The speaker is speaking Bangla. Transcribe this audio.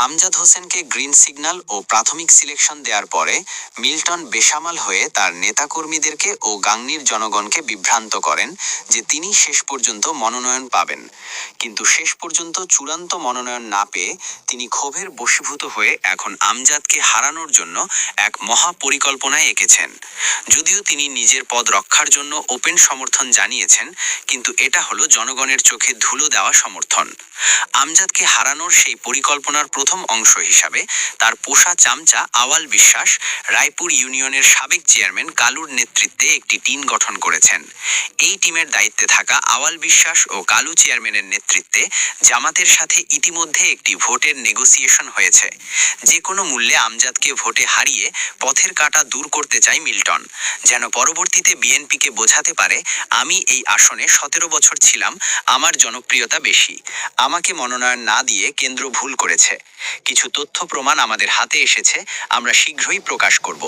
আমজাদ হোসেনকে গ্রিন সিগন্যাল ও প্রাথমিক সিলেকশন দেওয়ার পরে মিল্টন বেসামাল হয়ে তার নেতাকর্মীদেরকে ও গাংনীর জনগণকে বিভ্রান্ত করেন যে তিনি শেষ পর্যন্ত মনোনয়ন পাবেন। কিন্তু শেষ পর্যন্ত চূড়ান্ত মনোনয়ন না পেয়ে তিনি ক্ষোভের বশীভূত হয়ে এখন আমজাদকে হারানোর জন্য এক মহা পরিকল্পনায় এঁকেছেন। যদিও তিনি নিজের পদ রক্ষার জন্য ওপেন সমর্থন জানিয়েছেন, কিন্তু এটা হলো জনগণের চোখে ধুলো দেওয়া সমর্থন। আমজাদকে হারানোর সেই পরিকল্পনার প্রথম অংশ হিসাবে তার পোষা চামচা আওয়াল বিশ্বাস রায়পুর ইউনিয়নের সাবেক চেয়ারম্যান কালুর নেতৃত্বে একটি টিম গঠন করেছেন। এই টিমের দায়িত্বে থাকা আওয়াল বিশ্বাস ও কালু চেয়ারম্যানের নেতৃত্বে জামাতের সাথে ইতিমধ্যে একটি ভোটের নেগোসিয়েশন হয়েছে। যে কোনো মূল্যে আমজাদকে ভোটে হারিয়ে পথের কাঁটা দূর করতে চায় মিল্টন, যেন পরবর্তীতে বিএনপিকে বোঝাতে পারে, আমি এই আসনে 17 বছর ছিলাম, আমার জনপ্রিয়তা বেশি, আমাকে মনোনয়ন না দিয়ে কেন্দ্র ভুল করেছে। কিছু তথ্য প্রমাণ আমাদের হাতে এসেছে, আমরা শীঘ্রই প্রকাশ করব।